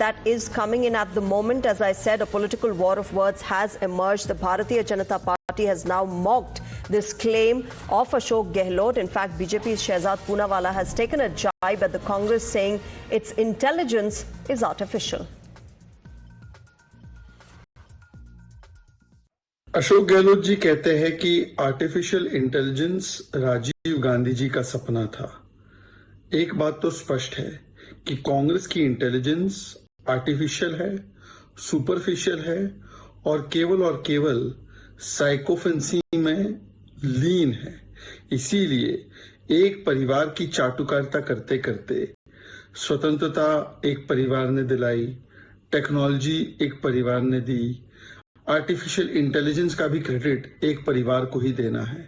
that is coming in at the moment. As I said, a political war of words has emerged. The Bharatiya Janata Party has now mocked this claim of Ashok Gehlot. In fact, BJP's Shehzad Poonawalla has taken a jibe at the Congress, saying its intelligence is artificial. Ashok Gehlot ji कहते हैं कि artificial intelligence Rajiv Gandhi ji का सपना था। एक बात तो स्पष्ट है कि कांग्रेस की इंटेलिजेंस आर्टिफिशियल है, सुपरफिशियल है और केवल साइकोफेंसी में लीन है। इसीलिए एक परिवार की चाटुकारिता करते करते स्वतंत्रता एक परिवार ने दिलाई, टेक्नोलॉजी एक परिवार ने दी, आर्टिफिशियल इंटेलिजेंस का भी क्रेडिट एक परिवार को ही देना है।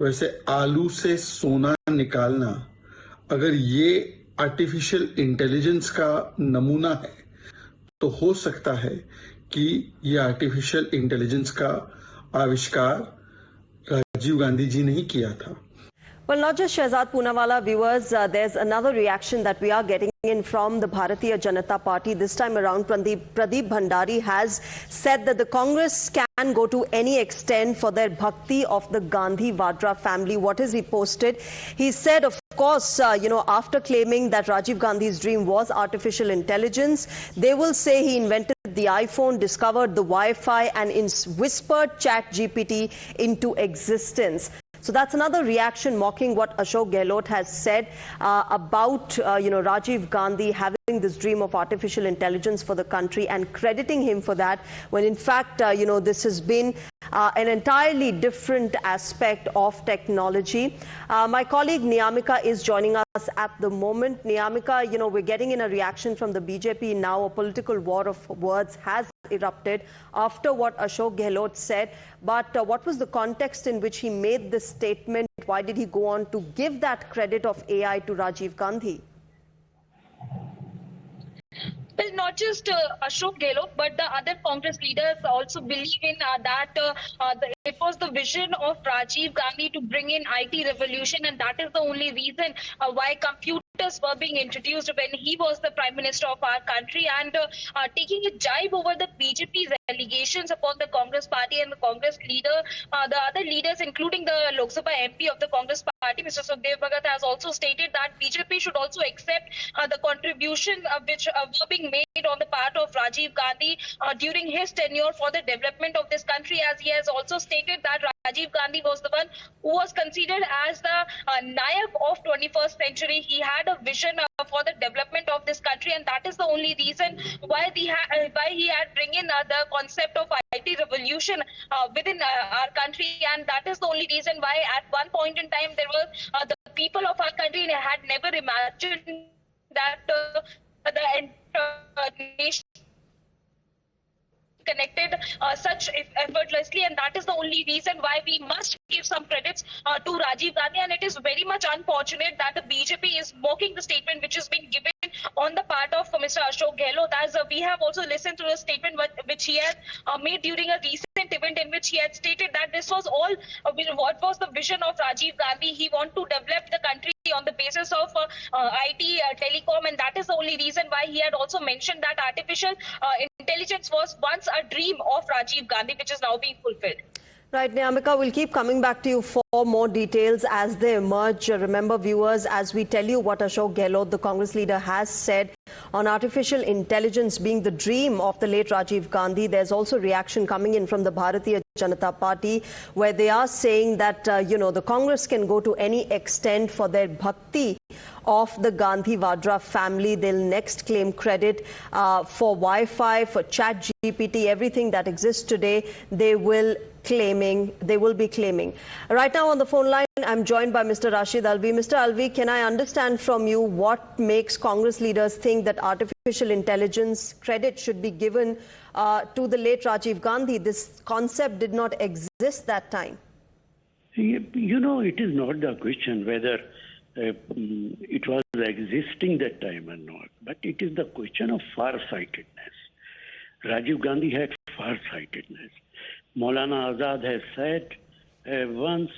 वैसे आलू से सोना निकालना अगर ये आर्टिफिशियल इंटेलिजेंस का नमूना है तो हो सकता है कि ये आर्टिफिशियल इंटेलिजेंस का आविष्कार राजीव गांधी जी ने ही किया था। Well, not just Shehzad Poonawalla, viewers, there's another reaction that we are getting in from the Bharatiya Janata Party. This time around, Pradeep Bhandari has said that the Congress can go to any extent for their bhakti of the Gandhi Vadra family. What has he posted? He said, of course, after claiming that Rajiv Gandhi's dream was artificial intelligence, they will say he invented the iPhone, discovered the Wi-Fi and whispered ChatGPT into existence. So that's another reaction mocking what Ashok Gehlot has said about, Rajiv Gandhi having this dream of artificial intelligence for the country and crediting him for that, when in fact, this has been an entirely different aspect of technology. My colleague Niyamika is joining us at the moment. Niyamika, we're getting in a reaction from the BJP now. A political war of words has erupted after what Ashok Gehlot said. But what was the context in which he made this statement? Why did he go on to give that credit of AI to Rajiv Gandhi? Well, not just Ashok Gehlot, but the other Congress leaders also believe in that it was the vision of Rajiv Gandhi to bring in IT revolution, and that is the only reason why computers were being introduced when he was the Prime Minister of our country. And taking a jibe over the BJP's allegations upon the Congress party and the Congress leader, the other leaders, including the Lok Sabha MP of the Congress party, Mr. Sukhdev Bhagat, has also stated that BJP should also accept the contributions which were being made on the part of Rajiv Gandhi during his tenure for the development of this country, as he has also stated that Rajiv Gandhi was the one who was considered as the Nayak of 21st century. He had a vision for the development of this country, and that is the only reason why he had bring in the concept of IT revolution within our country, and that is the only reason why at one point in time there were the people of our country had never imagined that the nation connected such effortlessly, and that is the only reason why we must give some credits to Rajiv Gandhi. And it is very much unfortunate that the BJP is mocking the statement which has been given on the part of Mr. Ashok Gehlot, as we have also listened to a statement which he had made during a recent event in which he had stated that this was all what was the vision of Rajiv Gandhi. He wanted to develop the country on the basis of IT, telecom, and that is the only reason why he had also mentioned that artificial intelligence was once a dream of Rajiv Gandhi, which is now being fulfilled. Right, Niyamika, we'll keep coming back to you for more details as they emerge. Remember, viewers, as we tell you what Ashok Gehlot, the Congress leader, has said on artificial intelligence being the dream of the late Rajiv Gandhi, there's also reaction coming in from the Bharatiya Janata Party, where they are saying that, the Congress can go to any extent for their bhakti of the Gandhi Vadra family. They'll next claim credit for Wi-Fi, for ChatGPT, everything that exists today. They will be claiming. Right now on the phone line, I'm joined by Mr. Rashid Alvi. Mr. Alvi, can I understand from you what makes Congress leaders think that artificial intelligence credit should be given to the late Rajiv Gandhi? This concept did not exist that time. It is not the question whether it was existing that time or not, but it is the question of far-sightedness. Rajiv Gandhi had far-sightedness. Maulana Azad has said once,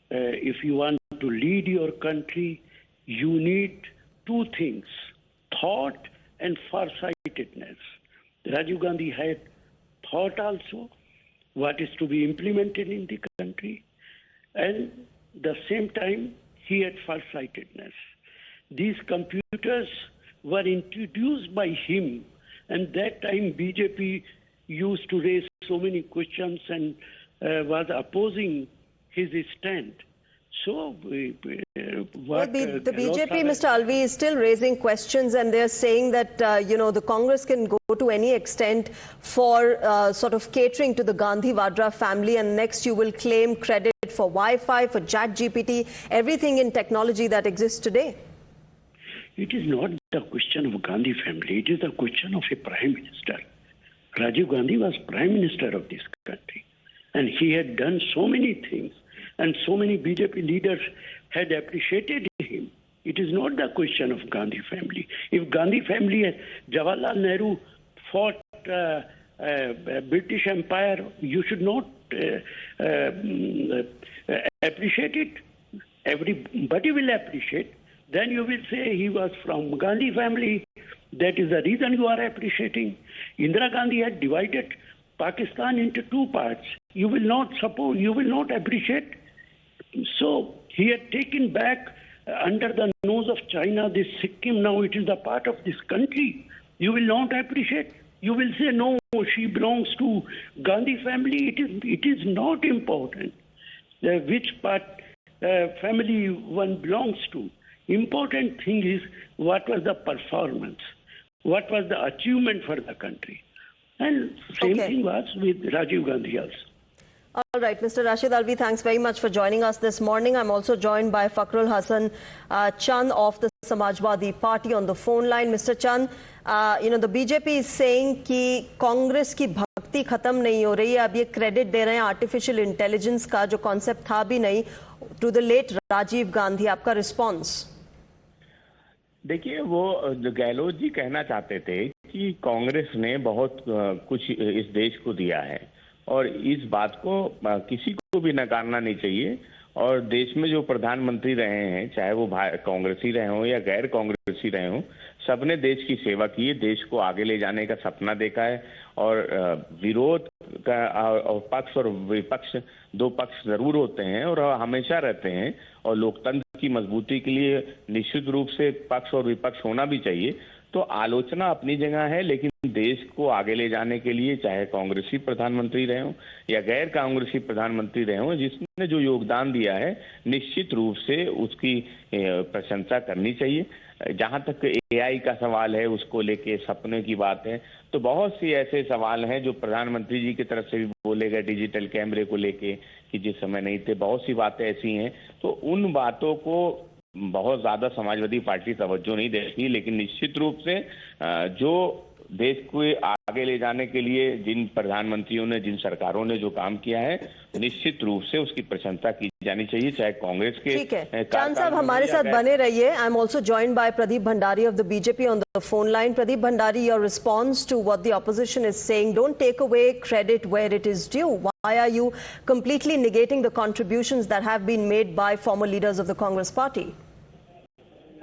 if you want to lead your country, you need two things, thought and farsight far-sightedness. Rajiv Gandhi had thought also what is to be implemented in the country, and the same time he had far-sightedness. These computers were introduced by him, and that time BJP used to raise so many questions and was opposing his stand. So, the BJP, Mr. Alvi, is still raising questions, and they're saying that, the Congress can go to any extent for sort of catering to the Gandhi-Vadra family, and next you will claim credit for Wi-Fi, for ChatGPT, everything in technology that exists today. It is not the question of Gandhi family. It is the question of a prime minister. Rajiv Gandhi was prime minister of this country, and he had done so many things, and so many BJP leaders had appreciated him. It is not the question of Gandhi family. If Gandhi family, Jawaharlal Nehru fought British Empire, you should not appreciate it. Everybody will appreciate. Then you will say he was from Gandhi family. That is the reason you are appreciating. Indira Gandhi had divided Pakistan into two parts. You will not support, you will not appreciate. So he had taken back under the nose of China this Sikkim. Now it is the part of this country. You will not appreciate. You will say, no, she belongs to Gandhi family. It is not important which part family one belongs to. Important thing is what was the performance, what was the achievement for the country. And same thing was with Rajiv Gandhi also. All right, Mr. Rashid Alvi, thanks very much for joining us this morning. I'm also joined by Fakhrul Hasan Chand of the Samajwadi Party on the phone line. Mr. Chand, the BJP is saying कि कांग्रेस की भक्ति खत्म नहीं हो रही है. अब ये क्रेडिट दे रहे हैं आर्टिफिशियल इंटेलिजेंस का जो कॉन्सेप्ट था भी नहीं to the late Rajiv Gandhi. आपका रिस्पॉन्स? देखिए, वो गहलोत जी कहना चाहते थे कि कांग्रेस ने बहुत कुछ इस देश को दिया है और इस बात को किसी को भी नकारना नहीं चाहिए. और देश में जो प्रधानमंत्री रहे हैं, चाहे वो कांग्रेसी रहे हों या गैर कांग्रेसी रहे हों, सबने देश की सेवा की है, देश को आगे ले जाने का सपना देखा है. और विरोध का और पक्ष और विपक्ष, दो पक्ष जरूर होते हैं और हमेशा रहते हैं, और लोकतंत्र की मजबूती के लिए निश्चित रूप से पक्ष और विपक्ष होना भी चाहिए. तो आलोचना अपनी जगह है, लेकिन देश को आगे ले जाने के लिए चाहे कांग्रेसी प्रधानमंत्री रहे हों या गैर कांग्रेसी प्रधानमंत्री रहे हों, जिसने जो योगदान दिया है निश्चित रूप से उसकी प्रशंसा करनी चाहिए. जहां तक एआई का सवाल है, उसको लेके सपने की बात है, तो बहुत सी ऐसे सवाल हैं जो प्रधानमंत्री जी की तरफ से भी बोले गए, डिजिटल कैमरे को लेके कि जिस समय नहीं थे, बहुत सी बातें ऐसी हैं. तो उन बातों को बहुत ज्यादा समाजवादी पार्टी तवज्जो नहीं देती, लेकिन निश्चित रूप से जो देश को आगे ले जाने के लिए जिन प्रधानमंत्रियों ने, जिन सरकारों ने जो काम किया है, निश्चित रूप से उसकी प्रशंसा की जानी चाहिए, चाहे कांग्रेस के. ठीक है, चांद साहब हमारे साथ बने रहिए. I am also joined by Pradeep Bhandari of the BJP on the phone line. Pradeep Bhandari, your response to what the opposition is saying. Don't take away credit where it is due. Why are you completely negating the contributions that have been made by former leaders of the Congress party?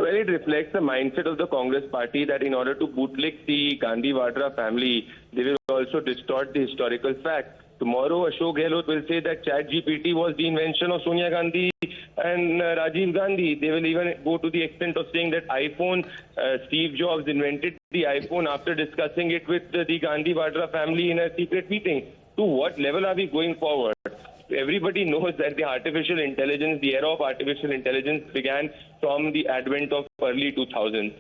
Well, it reflects the mindset of the Congress party that in order to bootlick the Gandhi-Vadra family, they will also distort the historical fact. Tomorrow, Ashok Gehlot will say that ChatGPT was the invention of Sonia Gandhi and Rajiv Gandhi. They will even go to the extent of saying that Steve Jobs invented the iPhone after discussing it with the Gandhi-Vadra family in a secret meeting. To what level are we going forward? Everybody knows that the era of artificial intelligence began from the advent of early 2000s.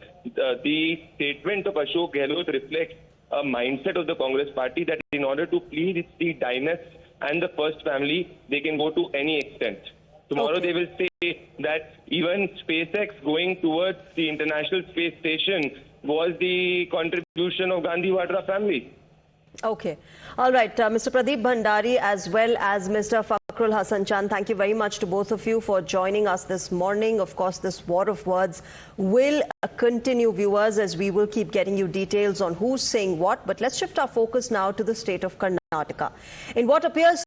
The statement of Ashok Gehlot reflects a mindset of the Congress party that in order to please the dynasts and the first family, they can go to any extent. Tomorrow they will say that even SpaceX going towards the International Space Station was the contribution of Gandhi-Vadra family. Okay. All right. Mr. Pradeep Bhandari as well as Mr. Fakhrul Hasan Chand, thank you very much to both of you for joining us this morning. Of course, this war of words will continue, viewers, as we will keep getting you details on who's saying what. But let's shift our focus now to the state of Karnataka. In what appears